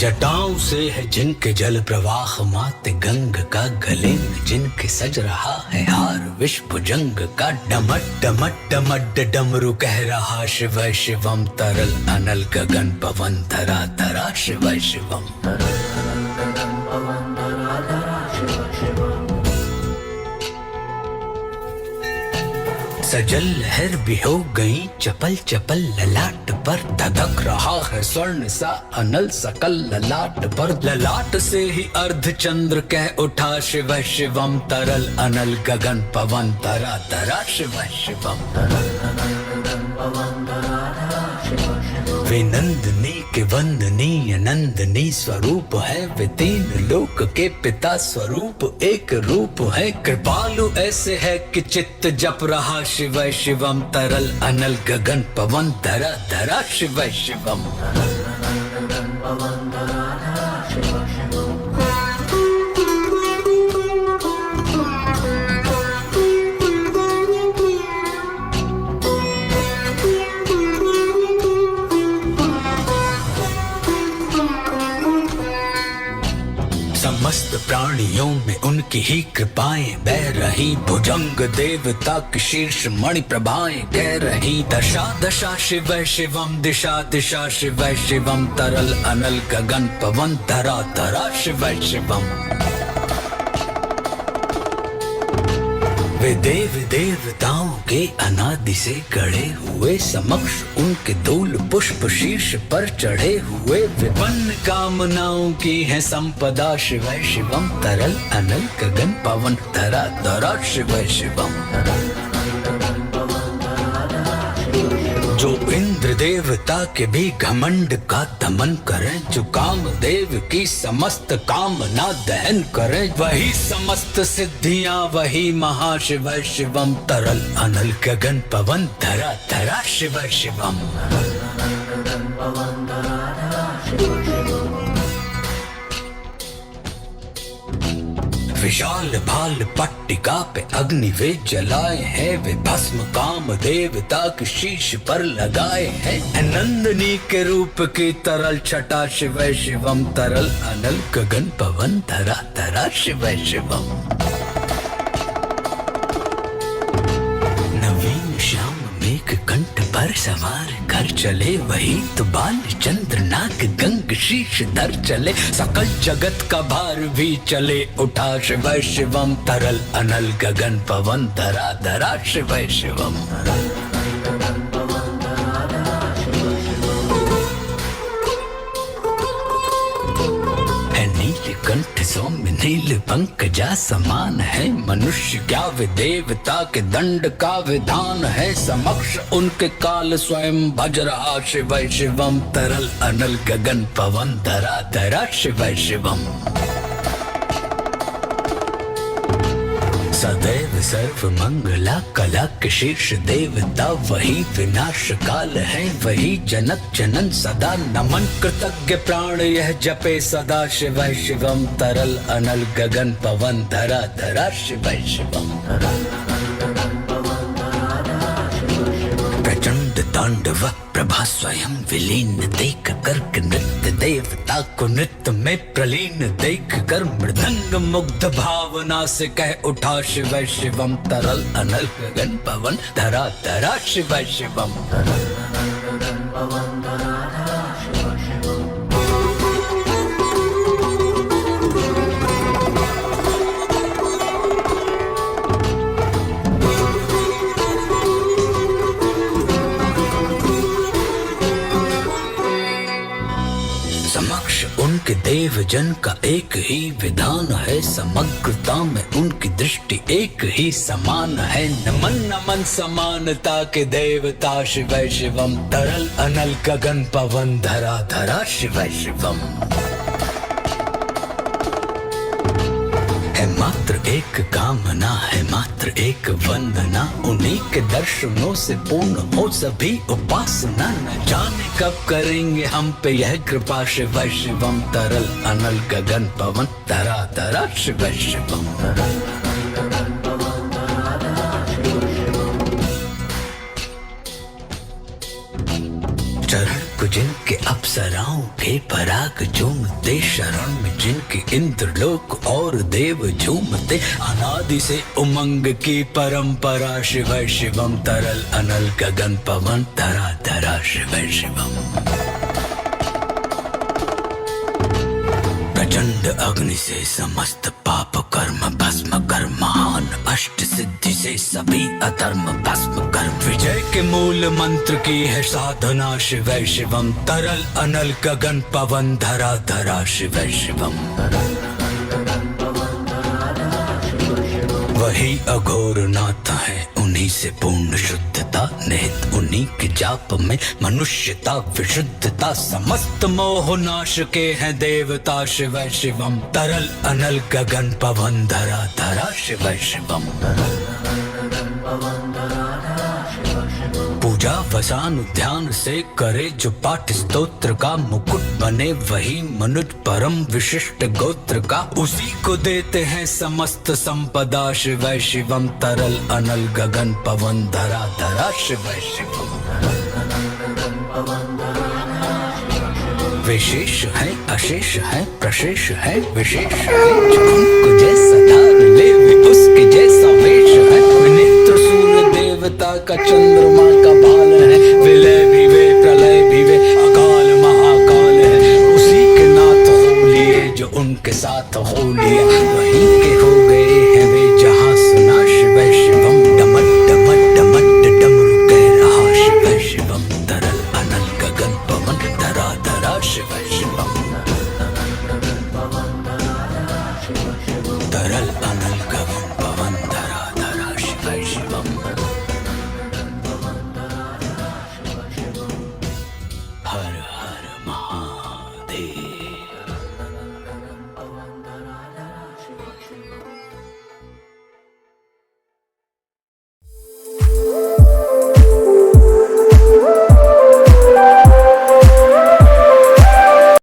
जटाओं से है जिनके जल प्रवाह माते गंग का, गले में जिनके सज रहा है हार विश्व भुजंग का। डमट डमट डमट डमरू कह रहा शिव शिवम, तरल अनल गगन पवन धरा धरा शिव शिवम। सजल लहर भी हो गई चपल चपल, ललाट पर धधक रहा है स्वर्ण सा अनल सकल ललाट पर। ललाट से ही अर्ध चंद्र कह उठा शिव शिवम, तरल अनल गगन पवन धरा धरा शिव शिवम। वे नंदनी के वंदनीय नंदनी स्वरूप है, वे तीन लोक के पिता स्वरूप एक रूप है। कृपालु ऐसे है कि चित्त जप रहा शिव शिवम, तरल अनल गगन पवन धरा धरा शिव शिवम। समस्त प्राणियों में उनकी ही कृपाएं बह रही, भुजंग देवता की शीर्ष मणि प्रभाएं कह रही। दशा दशा शिव शिवम, दिशा दिशा शिव शिवम, तरल अनल गगन पवन धरा धरा शिव शिवम। वे देव देवताओं के अनादि से गढ़े हुए, समक्ष उनके धूल पुष्प शीर्ष पर चढ़े हुए। विपन्न कामनाओं की है संपदा शिव शिवम, तरल अनल गगन पवन धरा धरा शिव शिवम। जो इंद्र देवता के भी घमंड का दमन करे, जो काम देव की समस्त कामना दहन करे, वही समस्त सिद्धियां वही महाशिव शिवम, तरल अनल गगन पवन धरा धरा शिव शिवम। विशाल भाल पट्टिका पे अग्नि वे जलाए हैं, वे भस्म काम देवता के शीश पर लगाए हैं। नंदनी के रूप की तरल छटा शिव शिवम, तरल अनल गगन पवन धरा धरा शिव शिवम। नवीन श्याम मेघ कंठ पर सवार कर चले, वही तो बाल चंद्र नाग गंग शीश धर चले। सकल जगत का भार भी चले उठा शिव शिवम, तरल अनल गगन पवन धरा धरा शिव शिवम। कंठ सौम्य नील पंकजा समान है, मनुष्य क्या वे देवता के दंड का विधान है। समक्ष उनके काल स्वयं भज रहा शिव शिवम, तरल अनल गगन पवन धरा धरा शिव शिवम। सदैव सर्व मंगला कला के शीर्ष देवता, वही विनाश काल है वही जनक जनन सदा। नमन कृतज्ञ प्राण यह जपे सदा शिव शिवम, तरल अनल गगन पवन धरा धरा शिव शिवम। प्रचंड तांडव प्रभा स्वयं विलीन देख कर नृत्य देवता को नृत्य में प्रलीन देख कर, मृदंग मुग्ध भावना से कह उठा शिव शिवम, तरल अनल गगन पवन धरा धरा शिव शिवम। समक्ष उनके देव जन का एक ही विधान है, समग्रता में उनकी दृष्टि एक ही समान है। नमन नमन समानता के देवता शिव शिवम, तरल अनल गगन पवन धरा धरा शिव शिवम। है मात्र एक कामना है मात्र एक वंदना, उन्हीं के दर्शनों से पूर्ण हो सभी उपासना। न जाने कब करेंगे हम पे यह कृपा शिव शिवम, तरल अनल गगन पवन धरा धरा शिव शिवम। चरण को जिनके अप्सराओं के पराग झूमते, शरण में जिनके इंद्रलोक और देव झूमते, अनादि से उमंग की परंपरा, शिव शिवम तरल अनल गगन पवन धरा धरा, शिव शिवम। प्रचंड अग्नि से समस्त पाप कर्म भस्म कर, महान अष्ट सिद्धि से सभी अधर्म भस्म कर, विजय के मूल मंत्र की है साधना, शिव शिवम तरल अनल गगन पवन धरा धरा, शिव शिवम। वही अघोर नाथ है, उन्हीं से पूर्ण शुद्धता निहित, उन्हीं के जाप में मनुष्यता विशुद्धता, समस्त मोह नाश के हैं देवता, शिव शिवम तरल अनल गगन पवन धरा धरा, शिव शिवम। पूजा वसान ध्यान से करे जो पाठ स्तोत्र का, मुकुट बने वही मनुज परम विशिष्ट गोत्र का, उसी को देते हैं समस्त संपदा, शिव शिवम तरल अनल गगन पवन धरा धरा, शिव शिवम। विशेष है अशेष है प्रशेष है विशेष है, जो उनको जैसा धार ले वे उसके जैसा वेश है, नेत्र सूर्य देवता का चंद्रमा का बाल है, विलय भी वे प्रलय भी वे अकाल महाकाल है, उसी के नाथ हो लिए जो उनके साथ हो लिए, वहीं के हो गए हैं वे जहां सुना, शिव शिवम डमट डमट डमट डमरू कह रहा, शिव शिवम तरल अनल गगन पवन धरा धरा, शिव शिवम तरल अनल गगन पवन धरा धरा, शिव शिवम। हर हर महादेव।